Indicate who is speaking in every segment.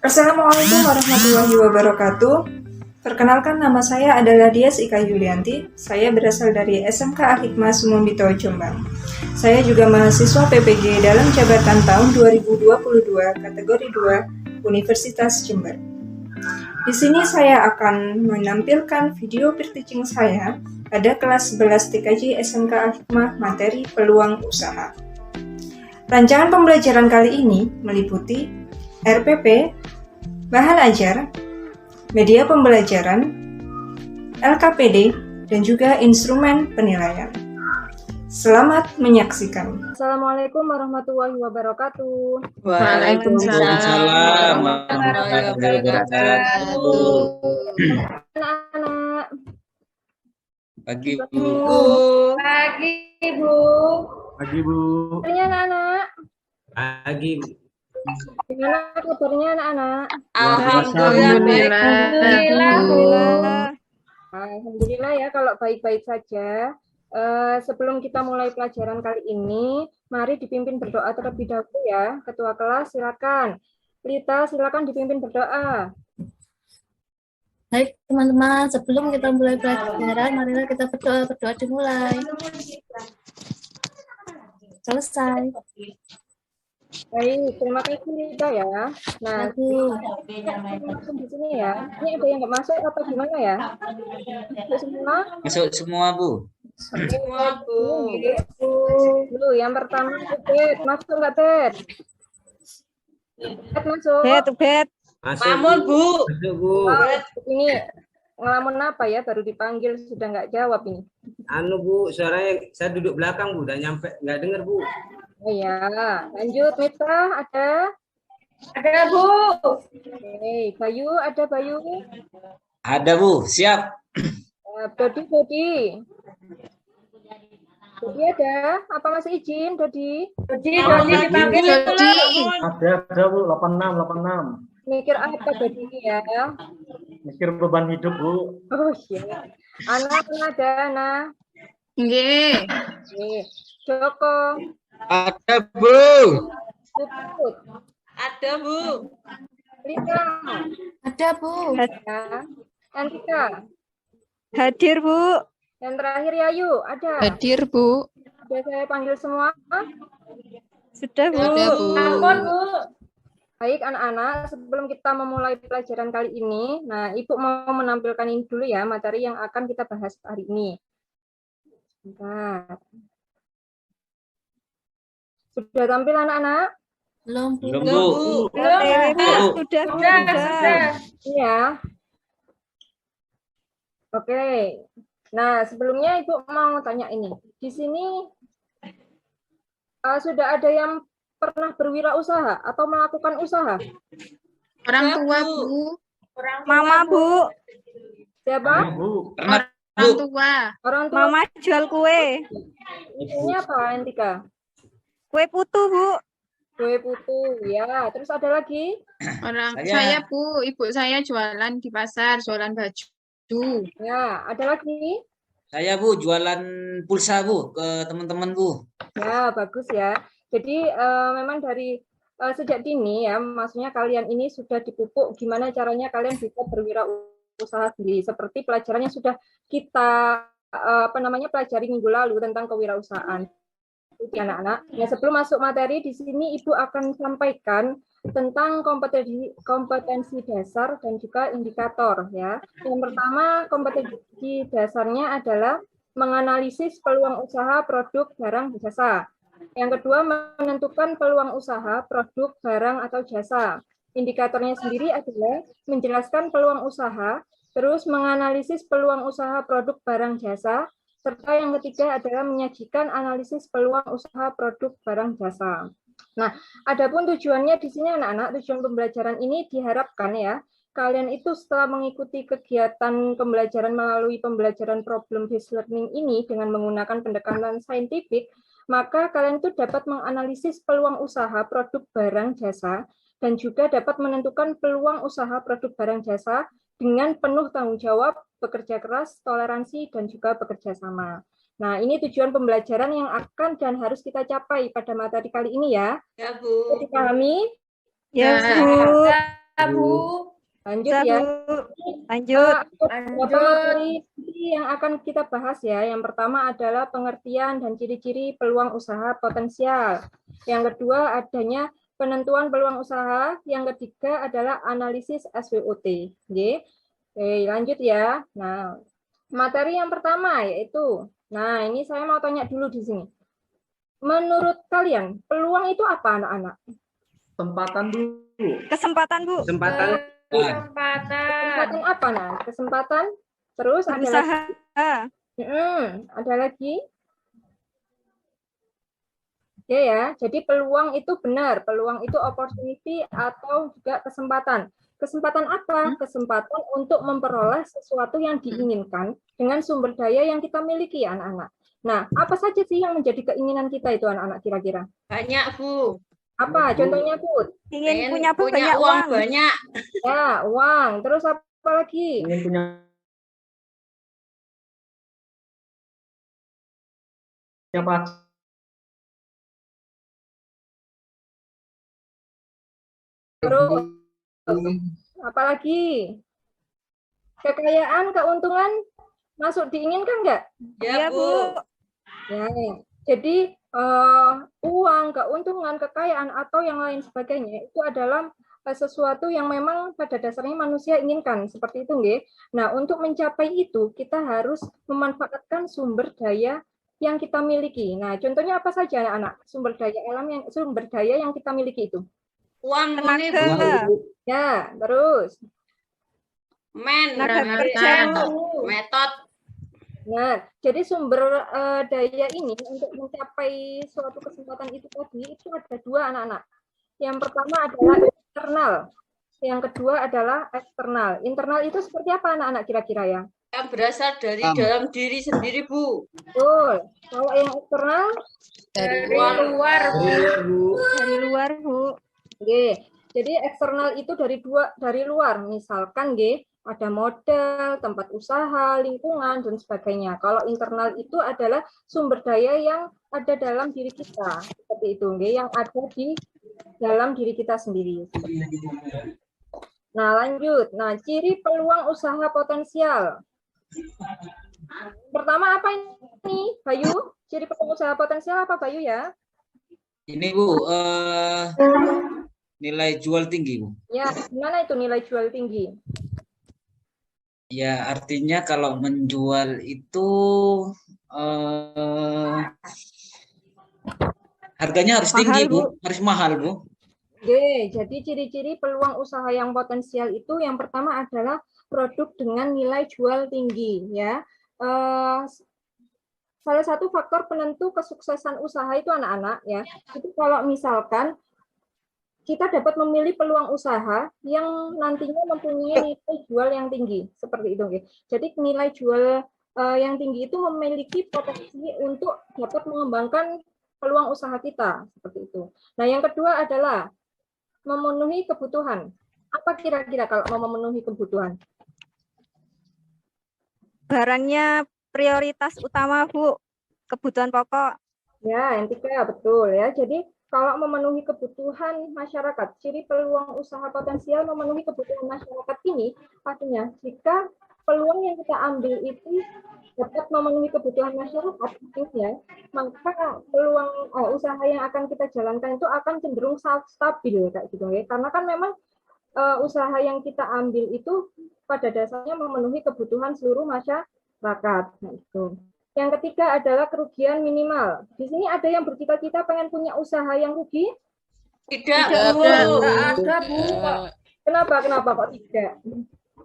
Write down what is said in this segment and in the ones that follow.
Speaker 1: Assalamualaikum warahmatullahi wabarakatuh. Perkenalkan, nama saya adalah Dias Ika Yulianti. Saya berasal dari SMK Al-Hikmah Sumombito, Jombang. Saya juga mahasiswa PPG dalam jabatan tahun 2022 kategori 2 Universitas Jember. Di sini saya akan menampilkan video pre-teaching saya pada kelas 11 TKJ SMK Al-Hikmah materi peluang usaha. Rancangan pembelajaran kali ini meliputi RPP, bahan ajar, media pembelajaran, LKPD, dan juga instrumen penilaian. Selamat menyaksikan. Assalamualaikum warahmatullahi wabarakatuh.
Speaker 2: Waalaikumsalam warahmatullahi wabarakatuh.
Speaker 1: Anak-anak.
Speaker 2: Pagi, Bu.
Speaker 1: Pagi, Bu.
Speaker 3: Pagi, Bu.
Speaker 1: Kabarnya anak-anak?
Speaker 3: Pagi.
Speaker 1: Gimana kabarnya anak-anak? Alhamdulillah ya kalau baik-baik saja. Sebelum kita mulai pelajaran kali ini, mari dipimpin berdoa terlebih dahulu ya. Ketua kelas silakan. Lita silakan dipimpin berdoa.
Speaker 4: Baik teman-teman, sebelum kita mulai pelajaran, marilah kita berdoa dimulai. Selesai.
Speaker 1: Baik, terima kasih Lita ya. Nah, di sini ya. Ini ada yang nggak masuk atau gimana ya? Masuk semua?
Speaker 2: Masuk semua, Bu.
Speaker 1: Semua, Bu. Dulu yang pertama Bet, masuk nggak Bet? Bet masuk.
Speaker 5: Bet.
Speaker 3: Masuk, Bu. Masuk, Bu.
Speaker 1: Ini ngelamun apa ya? Baru dipanggil sudah nggak jawab ini.
Speaker 3: Bu, suaranya saya duduk belakang, Bu. Udah nyampe, nggak dengar, Bu.
Speaker 1: Oh ya, lanjut Mita, ada? Ada, Bu. Oke, Bayu, ada Bayu?
Speaker 2: Ada, Bu. Siap.
Speaker 1: Dodi. Dodi ada? Apa masih izin, Dodi? Dodi dipanggil.
Speaker 3: Ada, Bu. 86.
Speaker 1: Mikir apa Dodi ya?
Speaker 3: Mikir beban hidup, Bu.
Speaker 1: Oh iya. Anak ada, anak.
Speaker 5: Nggih.
Speaker 1: Joko.
Speaker 2: Ada, Bu.
Speaker 1: Puput.
Speaker 5: Ada, Bu.
Speaker 1: Lita.
Speaker 4: Ada, Bu.
Speaker 1: Ya. Antika.
Speaker 5: Hadir, Bu.
Speaker 1: Yang terakhir Yayu, ada?
Speaker 5: Hadir, Bu.
Speaker 1: Sudah saya panggil semua?
Speaker 5: Sudah, Bu.
Speaker 4: Sudah, Bu.
Speaker 1: Ampun, Bu. Baik anak-anak, sebelum kita memulai pelajaran kali ini, nah Ibu mau menampilkan ini dulu ya, materi yang akan kita bahas hari ini. Sebentar. Sudah tampil anak-anak?
Speaker 4: Belum, Bu.
Speaker 2: Belum, Bu.
Speaker 5: Sudah.
Speaker 1: Iya. Oke. Nah, sebelumnya Ibu mau tanya ini. Di sini sudah ada yang pernah berwirausaha atau melakukan usaha?
Speaker 5: Orang tua, Bu. Mama, Bu.
Speaker 1: Siapa?
Speaker 3: Bu.
Speaker 2: Pernah,
Speaker 5: Orang
Speaker 2: Bu.
Speaker 5: tua.
Speaker 1: Orang tua.
Speaker 5: Mama jual kue.
Speaker 1: Ini apa, Antika?
Speaker 5: Kue putu, Bu.
Speaker 1: Kue putu, ya. Terus ada lagi?
Speaker 5: Saya, Bu. Ibu saya jualan di pasar, jualan baju.
Speaker 1: Ya, ada lagi?
Speaker 2: Saya, Bu, jualan pulsa, Bu, ke teman-teman, Bu.
Speaker 1: Ya, bagus ya. Jadi memang dari sejak dini ya, maksudnya kalian ini sudah dipupuk gimana caranya kalian bisa berwirausaha sendiri. Seperti pelajaran yang sudah kita pelajari minggu lalu tentang kewirausahaan. Itu anak-anak. Nah, sebelum masuk materi di sini Ibu akan sampaikan tentang kompetensi dasar dan juga indikator ya. Yang pertama, kompetensi dasarnya adalah menganalisis peluang usaha produk barang jasa. Yang kedua, menentukan peluang usaha produk barang atau jasa. Indikatornya sendiri adalah menjelaskan peluang usaha, terus menganalisis peluang usaha produk barang jasa, serta yang ketiga adalah menyajikan analisis peluang usaha produk barang jasa. Nah, adapun tujuannya di sini anak-anak, tujuan pembelajaran ini diharapkan ya, kalian itu setelah mengikuti kegiatan pembelajaran melalui pembelajaran problem based learning ini dengan menggunakan pendekatan saintifik, maka kalian itu dapat menganalisis peluang usaha produk barang jasa dan juga dapat menentukan peluang usaha produk barang jasa dengan penuh tanggung jawab, bekerja keras, toleransi, dan juga bekerja sama. Nah, ini tujuan pembelajaran yang akan dan harus kita capai pada materi kali ini ya.
Speaker 5: Ya, Bu.
Speaker 1: Dipahami?
Speaker 5: Ya, Bu.
Speaker 6: Bu.
Speaker 1: Lanjut
Speaker 7: Bisa,
Speaker 1: ya.
Speaker 7: Bu. Lanjut.
Speaker 1: Beberapa materi yang akan kita bahas ya. Yang pertama adalah pengertian dan ciri-ciri peluang usaha potensial. Yang kedua adanya penentuan peluang usaha. Yang ketiga adalah analisis SWOT. Oke, lanjut ya. Nah, materi yang pertama yaitu, nah ini saya mau tanya dulu di sini. Menurut kalian, peluang itu apa anak-anak?
Speaker 8: Kesempatan, Bu.
Speaker 7: Kesempatan, Bu.
Speaker 3: Kesempatan.
Speaker 1: Kesempatan apa nah? Kesempatan. Terus ada
Speaker 7: Berusaha.
Speaker 1: lagi. Ada lagi. Ya, jadi peluang itu benar. Peluang itu opportunity atau juga kesempatan. Kesempatan apa? Kesempatan untuk memperoleh sesuatu yang diinginkan dengan sumber daya yang kita miliki, anak-anak. Nah, apa saja sih yang menjadi keinginan kita itu, anak-anak kira-kira?
Speaker 6: Banyak, Bu.
Speaker 1: Apa? Contohnya, Bu?
Speaker 7: Ingin
Speaker 6: Pengen
Speaker 7: punya banyak
Speaker 6: uang
Speaker 7: uang.
Speaker 6: banyak.
Speaker 1: Ya, uang. Terus apa lagi?
Speaker 8: Ingin punya pacar.
Speaker 1: Terus apa lagi? Kekayaan, keuntungan masuk diinginkan nggak?
Speaker 7: Iya, Bu.
Speaker 1: Ya, jadi uang, keuntungan, kekayaan atau yang lain sebagainya itu adalah sesuatu yang memang pada dasarnya manusia inginkan seperti itu, nggih. Nah, untuk mencapai itu kita harus memanfaatkan sumber daya yang kita miliki. Nah, contohnya apa saja, anak-anak? Sumber daya yang kita miliki itu.
Speaker 6: Uang money, Bu.
Speaker 7: Tenaga.
Speaker 1: Ya, terus.
Speaker 7: Tenaga kerja, Bu.
Speaker 6: Metode.
Speaker 1: Nah, jadi sumber daya ini untuk mencapai suatu kesempatan itu tadi itu ada dua, anak-anak. Yang pertama adalah internal, yang kedua adalah eksternal. Internal itu seperti apa, anak-anak kira-kira ya?
Speaker 6: Yang berasal dari dalam diri sendiri, Bu.
Speaker 1: Betul. Kalau yang eksternal
Speaker 6: Dari luar,
Speaker 3: Bu.
Speaker 7: Dari luar, Bu.
Speaker 1: Oke. Jadi eksternal itu dari luar. Misalkan ada modal, tempat usaha, lingkungan dan sebagainya. Kalau internal itu adalah sumber daya yang ada dalam diri kita, seperti itu, yang ada di dalam diri kita sendiri. Nah, lanjut. Nah, ciri peluang usaha potensial. Pertama apa ini, Bayu? Ciri peluang usaha potensial apa, Bayu ya?
Speaker 2: Ini Bu, nilai jual tinggi, Bu.
Speaker 1: Ya, gimana itu nilai jual tinggi?
Speaker 2: Ya, artinya kalau menjual itu harganya harus tinggi, Bu. Harus mahal, Bu.
Speaker 1: Oke, jadi ciri-ciri peluang usaha yang potensial itu yang pertama adalah produk dengan nilai jual tinggi, ya. Salah satu faktor penentu kesuksesan usaha itu, anak-anak, ya. Itu kalau misalkan kita dapat memilih peluang usaha yang nantinya mempunyai nilai jual yang tinggi, seperti itu. Jadi nilai jual yang tinggi itu memiliki potensi untuk dapat mengembangkan peluang usaha kita, seperti itu. Nah, yang kedua adalah memenuhi kebutuhan. Apa kira-kira kalau mau memenuhi kebutuhan?
Speaker 7: Barangnya prioritas utama, Bu. Kebutuhan pokok.
Speaker 1: Ya, yang tiga, betul ya. Jadi kalau memenuhi kebutuhan masyarakat, ciri peluang usaha potensial memenuhi kebutuhan masyarakat ini artinya jika peluang yang kita ambil itu dapat memenuhi kebutuhan masyarakat, ya, maka peluang usaha yang akan kita jalankan itu akan cenderung stabil kayak gitu ya. Karena kan memang usaha yang kita ambil itu pada dasarnya memenuhi kebutuhan seluruh masyarakat. Nah, itu. Yang ketiga adalah kerugian minimal. Di sini ada yang bercita-cita pengen punya usaha yang rugi?
Speaker 6: Tidak, Bu.
Speaker 1: Ada, Bu. Kenapa kok tidak?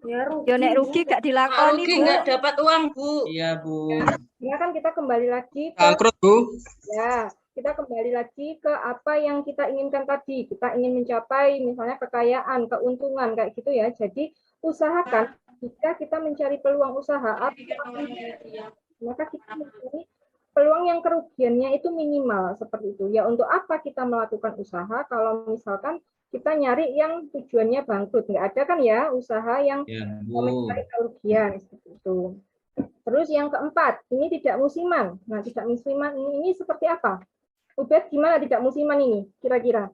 Speaker 7: Ya, nek rugi gak dilakoni,
Speaker 6: Rugi
Speaker 7: Bu.
Speaker 6: nggak dapat uang, Bu.
Speaker 2: Iya, Bu.
Speaker 1: Ya kan kita kembali lagi ke
Speaker 8: Bangkrut, Bu.
Speaker 1: ya, kita kembali lagi ke apa yang kita inginkan tadi. Kita ingin mencapai misalnya kekayaan, keuntungan kayak gitu ya. Jadi usahakan jika kita mencari peluang usaha maka kita mencari peluang yang kerugiannya itu minimal seperti itu. Ya, untuk apa kita melakukan usaha kalau misalkan kita nyari yang tujuannya bangkrut? Nggak ada kan ya usaha yang mencari kerugian seperti itu. Terus yang keempat, ini tidak musiman. Nah, tidak musiman ini seperti apa? Ubed, gimana tidak musiman ini kira-kira?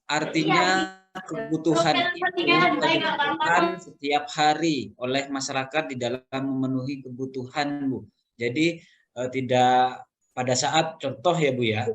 Speaker 2: Artinya kebutuhan itu dibutuhkan setiap hari oleh masyarakat di dalam memenuhi kebutuhan, Bu. Jadi tidak pada saat contoh ya Bu ya,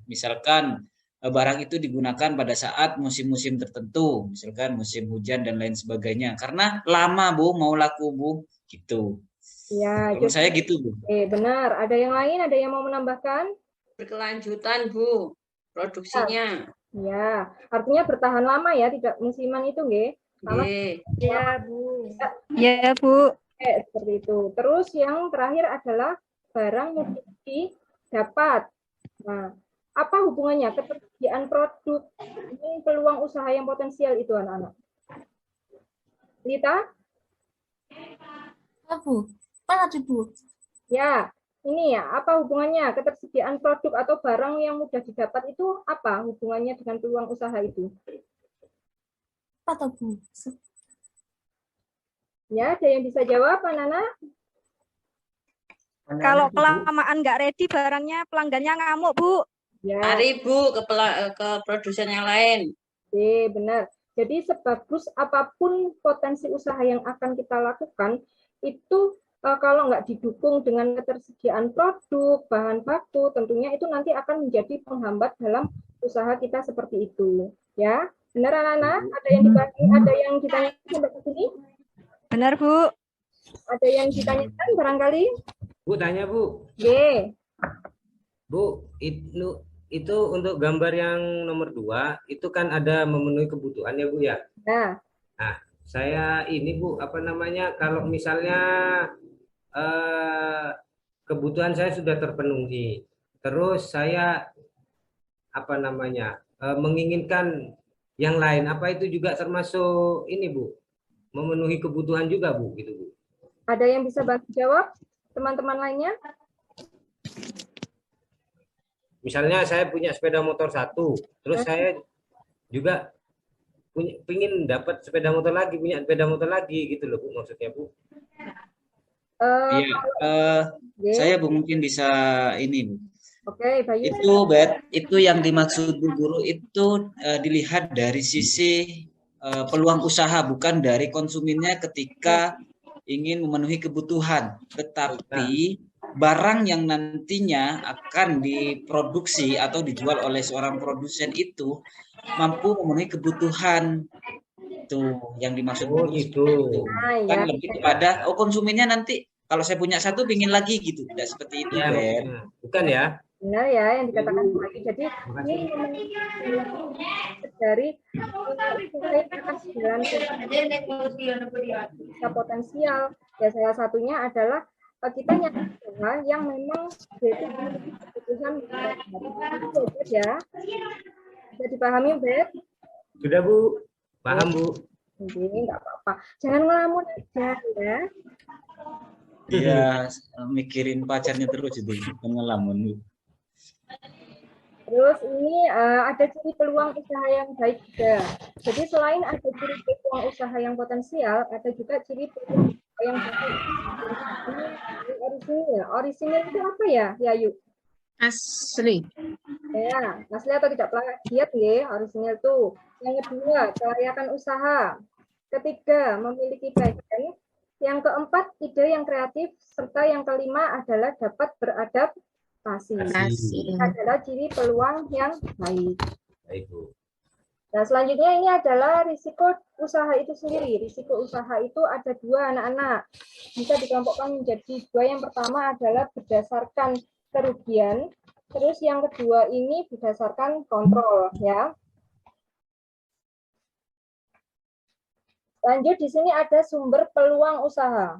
Speaker 2: misalkan barang itu digunakan pada saat musim-musim tertentu, misalkan musim hujan dan lain sebagainya. Karena lama Bu mau laku Bu, gitu.
Speaker 1: Ya,
Speaker 2: Menurut saya gitu Bu.
Speaker 1: benar. Ada yang lain? Ada yang mau menambahkan?
Speaker 6: Berkelanjutan, Bu, produksinya.
Speaker 1: Ya, artinya bertahan lama ya, tidak musiman itu, nggih. Lama.
Speaker 6: Nggih.
Speaker 1: Ya, Bu.
Speaker 7: Ya, Bu.
Speaker 1: Seperti itu. Terus yang terakhir adalah barang mudah didapat. Nah, apa hubungannya ketersediaan produk dengan peluang usaha yang potensial itu, anak-anak? Lita?
Speaker 4: Bu, mana tuh Bu?
Speaker 1: Ya, ini ya, apa hubungannya ketersediaan produk atau barang yang mudah didapat itu apa hubungannya dengan peluang usaha itu?
Speaker 4: Apa tuh Bu?
Speaker 1: Ya, ada yang bisa jawab, anak-anak?
Speaker 7: Kalau kelamaan nggak ready barangnya pelanggannya ngamuk, Bu.
Speaker 1: Ya,
Speaker 6: Mari, Bu, ke produsen yang lain.
Speaker 1: oke, benar. Jadi sebagus apapun potensi usaha yang akan kita lakukan, itu kalau nggak didukung dengan ketersediaan produk, bahan baku, tentunya itu nanti akan menjadi penghambat dalam usaha kita seperti itu. Ya, benar anak-anak? Ada yang ditanyakan sampai ke sini?
Speaker 7: Benar, Bu.
Speaker 1: Ada yang ditanyakan barangkali?
Speaker 3: Bu, tanya Bu.
Speaker 1: Oke.
Speaker 3: Bu, itu untuk gambar yang nomor 2, itu kan ada memenuhi kebutuhan ya Bu ya?
Speaker 1: Nah,
Speaker 3: Saya ini Bu, apa namanya, kalau misalnya kebutuhan saya sudah terpenuhi, terus saya apa namanya menginginkan yang lain, apa itu juga termasuk ini Bu, memenuhi kebutuhan juga Bu, gitu Bu?
Speaker 1: ada yang bisa bantu jawab? Teman-teman lainnya?
Speaker 3: Misalnya saya punya sepeda motor 1, terus saya juga pingin dapat sepeda motor lagi, punya sepeda motor lagi gitu loh Bu, maksudnya Bu.
Speaker 2: Iya, saya Bu mungkin bisa ini Bu.
Speaker 1: Oke, Bayu.
Speaker 2: Itu yang dimaksud Bu Guru itu dilihat dari sisi peluang usaha, bukan dari konsumennya ketika ingin memenuhi kebutuhan, tetapi barang yang nantinya akan diproduksi atau dijual oleh seorang produsen itu mampu memenuhi kebutuhan. Itu yang dimaksud
Speaker 3: gitu.
Speaker 2: Kan lebih kepada konsumennya nanti kalau saya punya satu pingin lagi gitu, tidak seperti itu
Speaker 3: ya, bukan ya?
Speaker 1: Benar ya yang dikatakan lagi. Jadi ini dari potensial ya, salah satunya adalah kita nyari yang memang itu keputusan ya. Bisa dipahami, Bet?
Speaker 3: Sudah Bu, paham Bu.
Speaker 1: Ini enggak apa-apa. Jangan ngelamun aja ya.
Speaker 2: Iya, mikirin pacarnya terus itu, ngelamun.
Speaker 1: Terus ini ada ciri peluang usaha yang baik juga. Jadi selain ada ciri peluang usaha yang potensial, ada juga ciri peluang usaha yang baik. Orisinil itu apa ya, Yayu?
Speaker 5: Asli.
Speaker 1: Ya, asli atau tidak plagiat ya, orisinil itu. Yang kedua, kelayakan usaha. Ketiga, memiliki passion. Yang keempat, ide yang kreatif. Serta yang kelima adalah dapat beradaptasi. Ini adalah ciri peluang yang baik.
Speaker 3: Baik Bu.
Speaker 1: Nah, selanjutnya ini adalah risiko usaha itu sendiri. Risiko usaha itu ada dua, anak-anak. Bisa dikelompokkan menjadi dua. Yang pertama adalah berdasarkan kerugian. Terus yang kedua ini berdasarkan kontrol, ya. Lanjut, di sini ada sumber peluang usaha.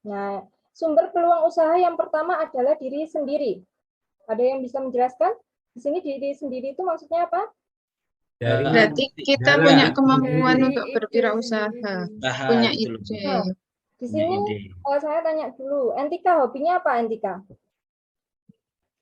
Speaker 1: Nah, sumber peluang usaha yang pertama adalah diri sendiri. Ada yang bisa menjelaskan? Di sini diri sendiri itu maksudnya apa?
Speaker 5: Berarti kita punya kemampuan untuk berwirausaha, punya ide.
Speaker 1: Di sini saya tanya dulu, Entika hobinya apa, Entika?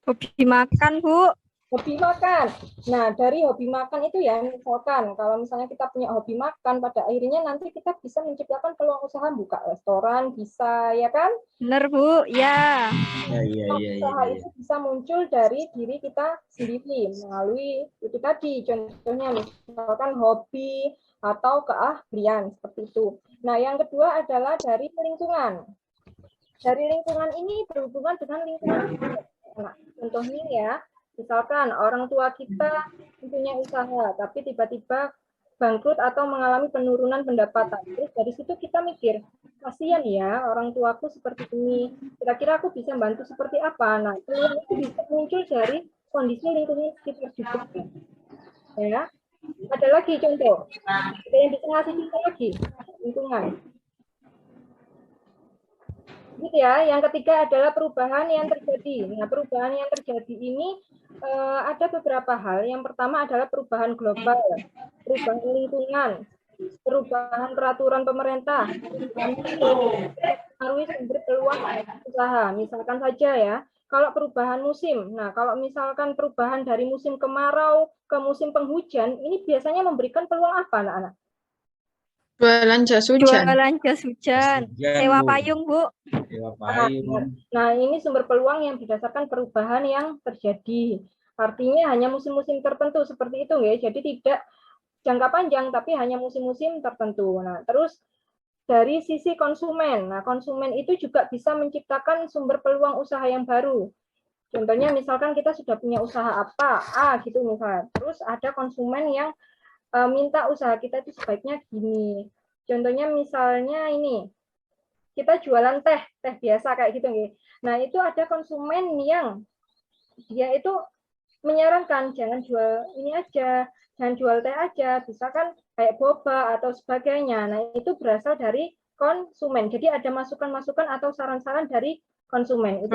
Speaker 7: Hobi makan, Bu.
Speaker 1: Hobi makan. Nah, dari hobi makan itu ya, misalkan kalau misalnya kita punya hobi makan, pada akhirnya nanti kita bisa menciptakan peluang usaha buka restoran, bisa ya kan?
Speaker 7: Bener, Bu. Ya.
Speaker 1: Usaha itu bisa muncul dari diri kita sendiri melalui itu tadi, contohnya misalkan hobi atau keahlian seperti itu. Nah, yang kedua adalah dari lingkungan. Dari lingkungan ini berhubungan dengan lingkungan. Nah, contohnya ya, misalkan orang tua kita punya usaha, tapi tiba-tiba bangkrut atau mengalami penurunan pendapatan. Terus dari situ kita mikir, kasihan ya orang tuaku seperti ini. Kira-kira aku bisa bantu seperti apa? Nah, peluang itu bisa muncul dari kondisi lingkungan sekitar juga. Ya, ada lagi contoh. Ada yang bisa ngasih contoh lagi, lingkungan. Gitu ya. Yang ketiga adalah perubahan yang terjadi. Nah, perubahan yang terjadi ini ada beberapa hal. Yang pertama adalah perubahan global, perubahan lingkungan, perubahan peraturan pemerintah, mempengaruhi sumber peluang usaha. Misalkan saja ya, kalau perubahan musim. Nah, kalau misalkan perubahan dari musim kemarau ke musim penghujan, ini biasanya memberikan peluang apa, anak-anak?
Speaker 5: Jualan jas hujan.
Speaker 7: Jualan jas hujan. Sewa payung, Bu.
Speaker 2: Sewa payung.
Speaker 1: Nah, ini sumber peluang yang berdasarkan perubahan yang terjadi. Artinya hanya musim-musim tertentu seperti itu, ya. Jadi tidak jangka panjang, tapi hanya musim-musim tertentu. Nah, terus dari sisi konsumen. Nah, konsumen itu juga bisa menciptakan sumber peluang usaha yang baru. Contohnya misalkan kita sudah punya usaha apa, gitu misalnya. Terus ada konsumen yang minta usaha kita itu sebaiknya gini. Contohnya misalnya ini, kita jualan teh biasa kayak gitu. Nah, itu ada konsumen yang dia itu menyarankan jangan jual ini aja, jangan jual teh aja, bisa kan kayak boba atau sebagainya. Nah, itu berasal dari konsumen. Jadi ada masukan-masukan atau saran-saran dari konsumen.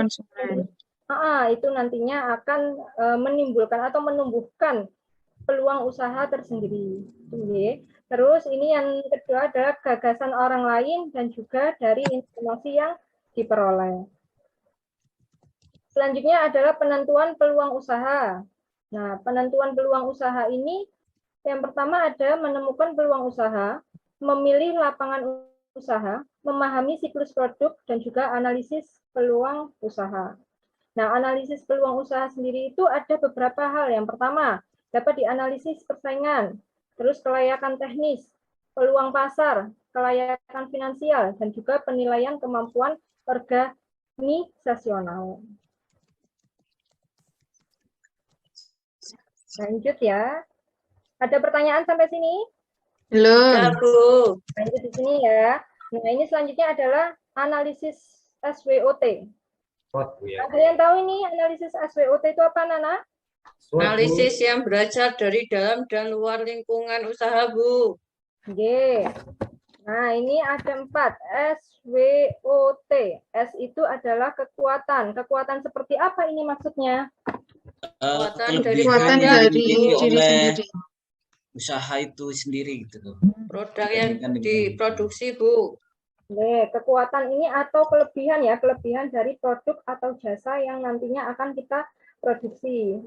Speaker 1: Itu nantinya akan menimbulkan atau menumbuhkan peluang usaha tersendiri. Terus ini yang kedua adalah gagasan orang lain dan juga dari informasi yang diperoleh. Selanjutnya adalah penentuan peluang usaha. Nah, penentuan peluang usaha ini yang pertama ada menemukan peluang usaha, memilih lapangan usaha, memahami siklus produk, dan juga analisis peluang usaha. Nah, analisis peluang usaha sendiri itu ada beberapa hal. Yang pertama, dapat dianalisis persaingan, terus kelayakan teknis, peluang pasar, kelayakan finansial, dan juga penilaian kemampuan organisasional. Lanjut ya. Ada pertanyaan sampai sini?
Speaker 5: Belum.
Speaker 1: Lanjut di sini ya. Nah, ini selanjutnya adalah analisis SWOT. Ada yang tahu ini analisis SWOT itu apa, Nana?
Speaker 6: Analisis yang berasal dari dalam dan luar lingkungan usaha, Bu.
Speaker 1: Oke. Nah, ini ada 4. SWOT. S itu adalah kekuatan. Kekuatan seperti apa ini maksudnya?
Speaker 6: Kekuatan dari
Speaker 5: diri sendiri.
Speaker 2: Usaha itu sendiri gitu.
Speaker 6: Produk yang diproduksi, Bu.
Speaker 1: Kekuatan ini atau kelebihan ya, kelebihan dari produk atau jasa yang nantinya akan kita produksi.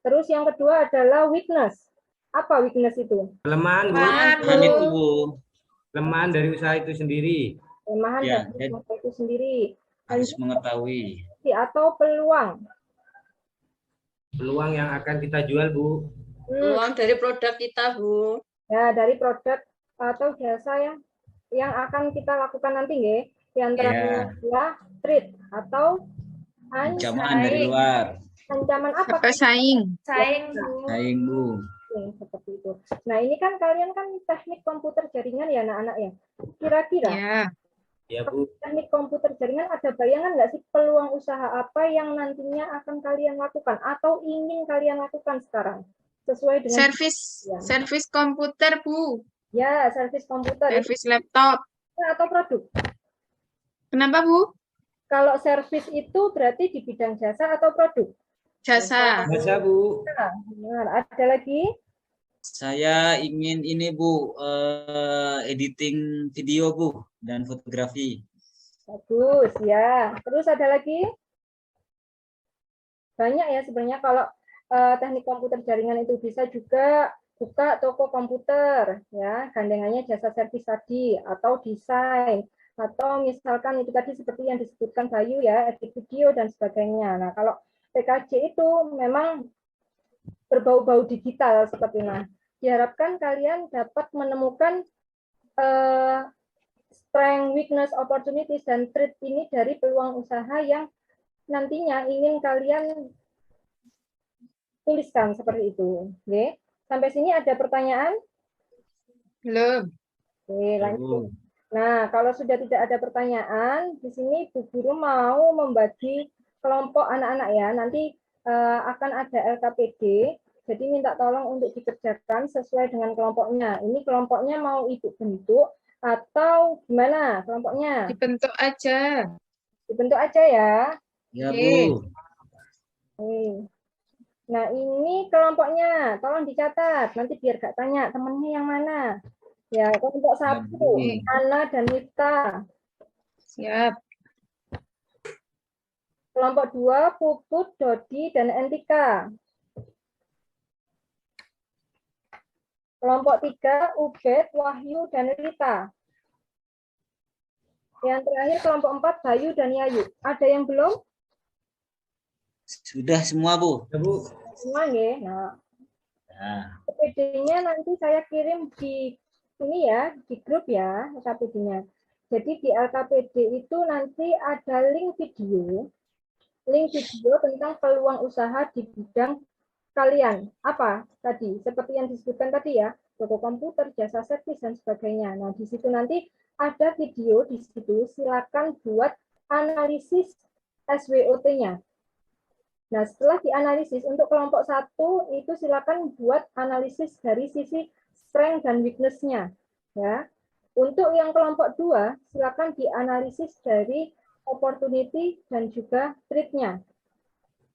Speaker 1: Terus yang kedua adalah weakness. Apa weakness itu?
Speaker 3: Kelemahan, Bu.
Speaker 2: Kelemahan itu, Bu.
Speaker 3: Kelemahan dari usaha itu sendiri.
Speaker 1: Kelemahan
Speaker 2: Ya,
Speaker 1: dari usaha itu sendiri.
Speaker 2: Harus mengetahui.
Speaker 1: Atau peluang.
Speaker 3: Peluang yang akan kita jual, Bu.
Speaker 6: Peluang dari produk kita, Bu.
Speaker 1: Ya, dari produk atau jasa yang akan kita lakukan nanti, nggih. Yang terakhir adalah threat atau
Speaker 2: ancaman dari luar.
Speaker 1: Ancaman apa?
Speaker 5: Saing.
Speaker 2: Saing, Bu.
Speaker 1: Seperti itu. Nah, ini kan kalian kan teknik komputer jaringan ya, anak-anak ya. Kira-kira
Speaker 3: Ya, Bu.
Speaker 1: teknik komputer jaringan ada bayangan nggak sih peluang usaha apa yang nantinya akan kalian lakukan atau ingin kalian lakukan sekarang? Sesuai dengan
Speaker 5: servis komputer, Bu.
Speaker 1: Ya, servis komputer.
Speaker 5: Servis laptop.
Speaker 1: Atau produk.
Speaker 5: Kenapa, Bu?
Speaker 1: Kalau servis itu berarti di bidang jasa atau produk?
Speaker 5: Jasa.
Speaker 3: Jasa, Bu.
Speaker 1: Benar. Ada lagi?
Speaker 2: Saya ingin ini, Bu, editing video, Bu, dan fotografi.
Speaker 1: Bagus, ya. Terus ada lagi? Banyak ya sebenarnya kalau teknik komputer jaringan itu, bisa juga buka toko komputer, ya, gandengannya jasa servis tadi, atau desain, atau misalkan itu tadi seperti yang disebutkan Bayu ya, edit video dan sebagainya. Nah, kalau PKJ itu memang berbau-bau digital seperti ini. Diharapkan kalian dapat menemukan strength, weakness, opportunities, dan threat ini dari peluang usaha yang nantinya ingin kalian tuliskan seperti itu. Oke. Sampai sini ada pertanyaan?
Speaker 5: Belum.
Speaker 1: Oke, lanjut. Nah, kalau sudah tidak ada pertanyaan, di sini Bu Guru mau membagi kelompok anak-anak ya. Nanti akan ada LKPD, jadi minta tolong untuk dikerjakan sesuai dengan kelompoknya. Ini kelompoknya mau Ibu bentuk atau gimana kelompoknya?
Speaker 5: Dibentuk aja.
Speaker 1: Dibentuk aja ya.
Speaker 2: Ya,
Speaker 5: Oke.
Speaker 2: Bu.
Speaker 1: Oke. Nah, ini kelompoknya, tolong dicatat. Nanti biar gak tanya temennya yang mana. Ya, kelompok 1, Ana dan Nita.
Speaker 5: Siap.
Speaker 1: Kelompok 2, Puput, Dodi, dan Entika. Kelompok 3, Ubed, Wahyu, dan Rita. Yang terakhir kelompok 4, Bayu dan Yayu. Ada yang belum?
Speaker 2: Sudah semua, Bu.
Speaker 3: Ya, Bu.
Speaker 1: Semua ya. Nah,
Speaker 2: Nah,
Speaker 1: KPD-nya nanti saya kirim di ini ya, di grup ya, KPD-nya. Jadi di LKPD itu nanti ada link video tentang peluang usaha di bidang kalian. Apa tadi? Seperti yang disebutkan tadi ya, toko komputer, jasa servis, dan sebagainya. Nah, di situ nanti ada video di situ, silakan buat analisis SWOT-nya. Nah, setelah dianalisis untuk kelompok 1 itu silakan buat analisis dari sisi strength dan weakness-nya. Ya. Untuk yang kelompok 2 silakan dianalisis dari opportunity dan juga threat-nya.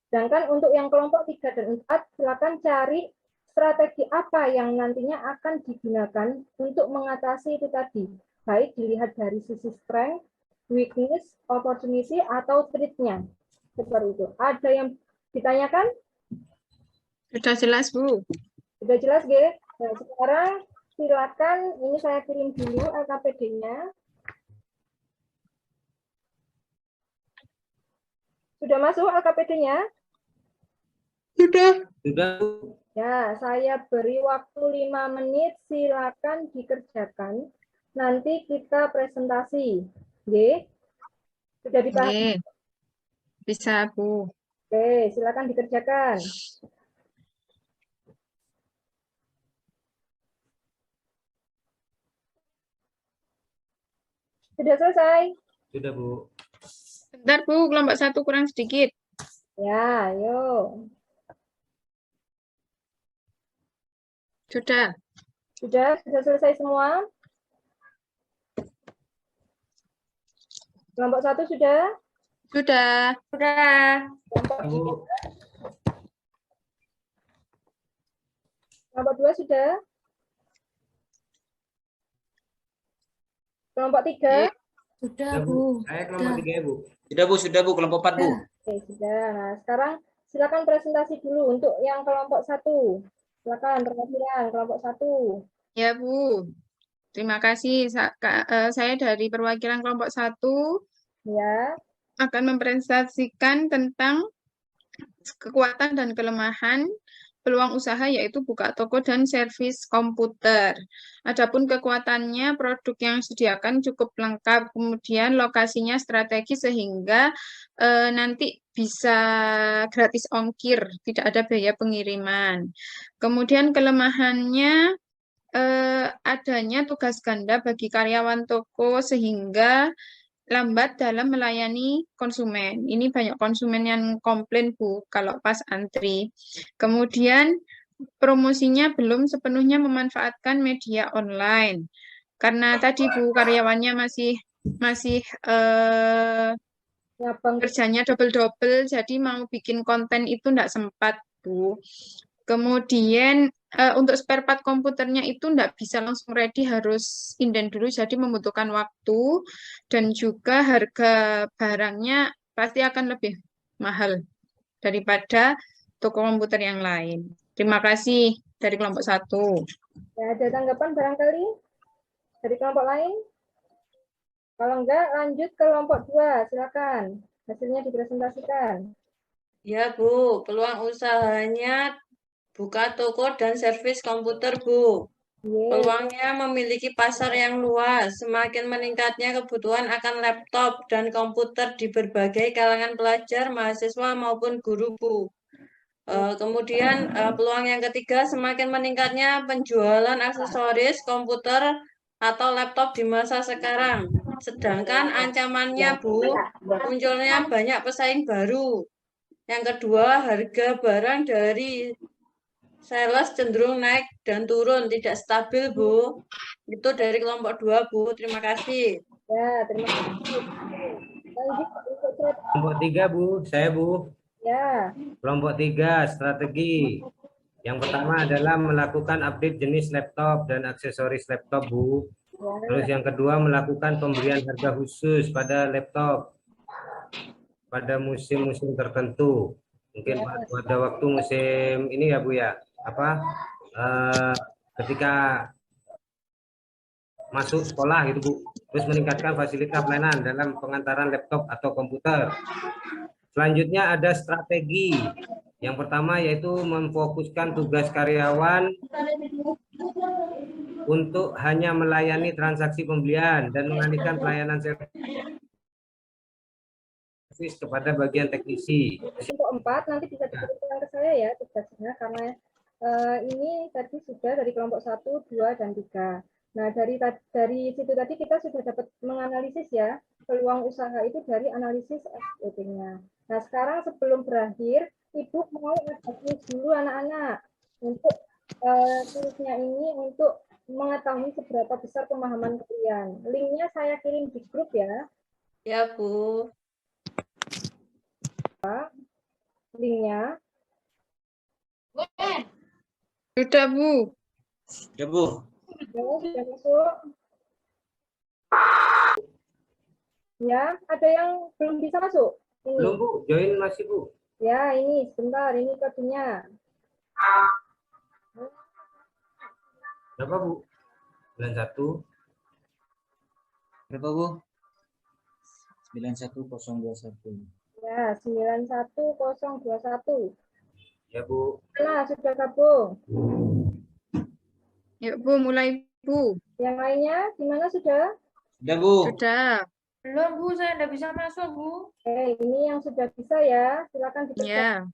Speaker 1: Sedangkan untuk yang kelompok 3 dan 4 silakan cari strategi apa yang nantinya akan digunakan untuk mengatasi itu tadi. Baik dilihat dari sisi strength, weakness, opportunity, atau threat-nya. Seperti itu. Ada yang ditanyakan?
Speaker 5: Sudah jelas, Bu.
Speaker 1: Sudah jelas, G? Nah, sekarang silakan, ini saya kirim dulu LKPD-nya. Sudah masuk LKPD-nya?
Speaker 5: Sudah.
Speaker 3: Sudah.
Speaker 1: Ya, saya beri waktu 5 menit, silakan dikerjakan. Nanti kita presentasi. G? Sudah dipahami?
Speaker 5: Oke. Bisa, Bu.
Speaker 1: Oke, silakan dikerjakan. Sudah selesai?
Speaker 3: Sudah, Bu.
Speaker 5: Bentar, Bu. Kelompok 1 kurang sedikit.
Speaker 1: Ya, yuk.
Speaker 5: Sudah.
Speaker 1: Sudah selesai semua? Kelompok 1 sudah?
Speaker 5: Sudah.
Speaker 6: Sudah.
Speaker 3: Bu.
Speaker 1: Kelompok 2 sudah? Kelompok 3?
Speaker 4: Sudah,
Speaker 3: Ya,
Speaker 4: Bu.
Speaker 3: Saya kelompok 3 ya, Bu.
Speaker 2: sudah, Bu. Kelompok 4, Bu.
Speaker 1: Oke, sudah. Nah, sekarang silakan presentasi dulu untuk yang kelompok 1. Silakan perwakilan kelompok 1.
Speaker 5: Ya, Bu. Terima kasih. Saya dari perwakilan kelompok 1
Speaker 1: Ya.
Speaker 5: akan mempresentasikan tentang kekuatan dan kelemahan peluang usaha yaitu buka toko dan servis komputer. Adapun kekuatannya, produk yang disediakan cukup lengkap, kemudian lokasinya strategis sehingga nanti bisa gratis ongkir, tidak ada biaya pengiriman. Kemudian kelemahannya adanya tugas ganda bagi karyawan toko sehingga lambat dalam melayani konsumen. Ini banyak konsumen yang komplain, Bu, kalau pas antri. Kemudian promosinya belum sepenuhnya memanfaatkan media online. Karena tadi, Bu, karyawannya masih kerjanya double-double, jadi mau bikin konten itu enggak sempat, Bu. Kemudian untuk spare part komputernya itu enggak bisa langsung ready, harus inden dulu, jadi membutuhkan waktu dan juga harga barangnya pasti akan lebih mahal daripada toko komputer yang lain. Terima kasih dari kelompok 1.
Speaker 1: Ya, ada tanggapan barangkali dari kelompok lain? Kalau enggak, lanjut ke kelompok 2. Silakan. Hasilnya dipresentasikan.
Speaker 6: Ya, Bu. Peluang usahanya buka toko dan servis komputer, Bu.
Speaker 1: Ye.
Speaker 6: Peluangnya memiliki pasar yang luas. Semakin meningkatnya kebutuhan akan laptop dan komputer di berbagai kalangan pelajar, mahasiswa maupun guru, Bu. Kemudian peluang yang ketiga, semakin meningkatnya penjualan aksesoris komputer atau laptop di masa sekarang. Sedangkan ancamannya, Bu, munculnya banyak pesaing baru. Yang kedua, harga barang dari sales cenderung naik dan turun, tidak stabil, Bu. Itu dari kelompok 2, Bu. Terima kasih.
Speaker 1: Ya, terima kasih. Lanjut untuk
Speaker 3: Kelompok 3, Bu. Saya, Bu.
Speaker 1: ya.
Speaker 3: Kelompok 3, strategi. Yang pertama adalah melakukan update jenis laptop dan aksesoris laptop, Bu. Terus yang kedua, melakukan pemberian harga khusus pada laptop pada musim-musim tertentu. Mungkin pada waktu musim ini ya, Bu ya. Ketika masuk sekolah gitu, Bu. Terus meningkatkan fasilitas pelayanan dalam pengantaran laptop atau komputer. Selanjutnya ada strategi. Yang pertama yaitu memfokuskan tugas karyawan untuk hanya melayani transaksi pembelian dan mengalihkan pelayanan servis kepada bagian teknisi.
Speaker 1: Untuk 4 nanti bisa diberikan ke saya ya tugasnya, karena ini tadi sudah dari kelompok 1, 2, dan 3. Nah, dari situ tadi kita sudah dapat menganalisis ya peluang usaha itu dari analisis SWOT-nya. Nah, sekarang sebelum berakhir, Ibu mau ada kuis dulu anak-anak untuk kuisnya ini untuk mengetahui seberapa besar pemahaman kalian. Linknya saya kirim di grup ya.
Speaker 6: Ya, Bu.
Speaker 1: Linknya.
Speaker 5: Sudah, Bu.
Speaker 2: Ya, Bu.
Speaker 1: Sudah masuk. Ya, ada yang belum bisa masuk? Ini.
Speaker 3: Belum, Bu. Join masih, Bu.
Speaker 1: Ya, ini sebentar, ini kodenya.
Speaker 3: Berapa, Bu? 91.
Speaker 2: Berapa, Bu? 91021.
Speaker 1: Ya, 91021.
Speaker 3: Ya, Bu.
Speaker 1: Nah, sudah gabung.
Speaker 5: Yuk, Bu, mulai, Bu.
Speaker 1: Yang lainnya gimana sudah?
Speaker 2: Sudah, Bu.
Speaker 5: Sudah.
Speaker 9: Belum, Bu, saya tidak bisa masuk, Bu.
Speaker 1: Oke, ini yang sudah bisa ya. Silakan dikerjakan.
Speaker 5: Ya.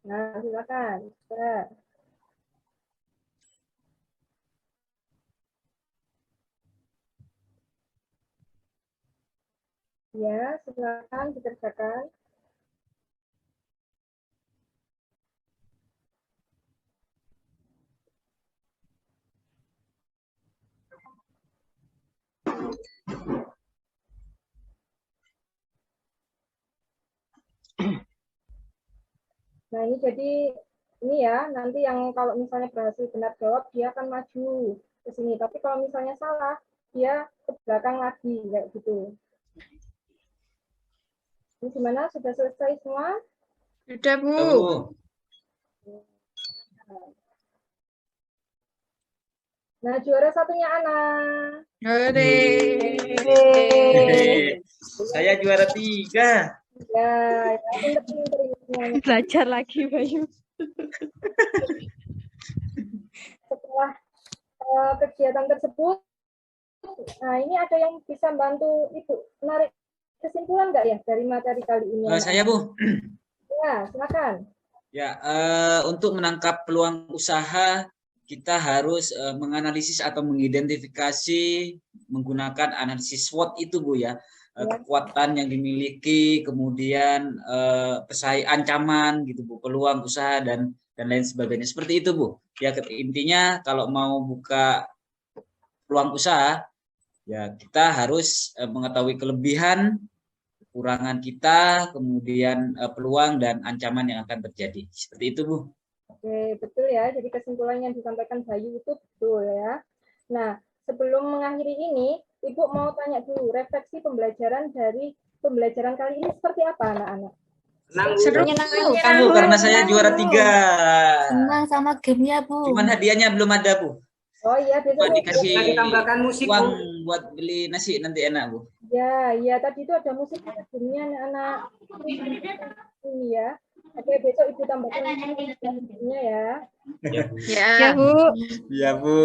Speaker 1: Nah, silakan. Sudah. Ya, silakan dikerjakan. Nah, ini jadi ini ya, nanti yang kalau misalnya berhasil benar jawab, dia akan maju ke sini. Tapi kalau misalnya salah, dia ke belakang lagi, kayak gitu. Ini gimana? Sudah selesai semua?
Speaker 5: Sudah, Bu.
Speaker 2: Ya, Bu.
Speaker 1: Nah, juara satunya Ana.
Speaker 5: Hore.
Speaker 2: Saya juara 3.
Speaker 1: Ya, pinter-pinter ini semuanya.
Speaker 7: Belajar lagi, Bayu.
Speaker 1: Setelah kegiatan tersebut, nah ini ada yang bisa bantu Ibu menarik kesimpulan nggak ya dari materi kali ini?
Speaker 2: Saya, Bu.
Speaker 1: Ya, silakan.
Speaker 2: Ya, untuk menangkap peluang usaha, kita harus menganalisis atau mengidentifikasi menggunakan analisis SWOT itu, Bu ya. Kekuatan yang dimiliki, kemudian ancaman gitu, Bu, peluang usaha dan lain sebagainya. Seperti itu, Bu. Ya, intinya kalau mau buka peluang usaha, ya kita harus mengetahui kelebihan, kekurangan kita, kemudian peluang dan ancaman yang akan terjadi. Seperti itu, Bu.
Speaker 1: Oke, betul ya. Jadi kesimpulan yang disampaikan Bayu itu betul ya. Nah, sebelum mengakhiri ini, Ibu mau tanya dulu, refleksi pembelajaran dari pembelajaran kali ini seperti apa, anak-anak?
Speaker 5: Seru.
Speaker 2: Kamu karena saya juara 3.
Speaker 4: Senang sama gamenya, Bu.
Speaker 2: Cuman hadiahnya belum ada, Bu.
Speaker 1: Oh iya, besok
Speaker 2: Buat dikasih
Speaker 3: Kita tambahkan musik,
Speaker 2: uang
Speaker 3: Bu.
Speaker 2: buat beli nasi nanti enak, Bu.
Speaker 1: ya, iya tadi itu ada musik akhirnya anak-anak ini ya. Oke, besok Ibu tambahkan musiknya ya.
Speaker 5: Ya,
Speaker 7: Bu.
Speaker 2: Ya, Bu.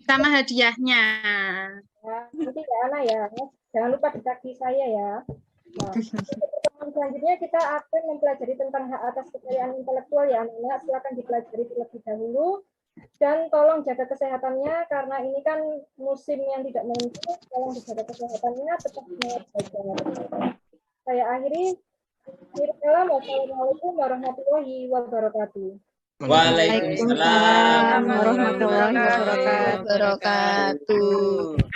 Speaker 5: sama hadiahnya.
Speaker 1: Ya, nanti ya Ana ya. Jangan lupa ditagih saya ya. Nah, untuk pertemuan selanjutnya kita akan mempelajari tentang hak atas kekayaan intelektual ya anak-anak. Silakan dipelajari terlebih dahulu. Dan tolong jaga kesehatannya karena ini kan musim yang tidak menentu. Tolong dijaga kesehatannya, tetap semangat belajar. Saya akhiri. Assalamualaikum warahmatullahi wabarakatuh.
Speaker 2: Waalaikumsalam
Speaker 7: warahmatullahi wabarakatuh.
Speaker 5: Wabarakatuh.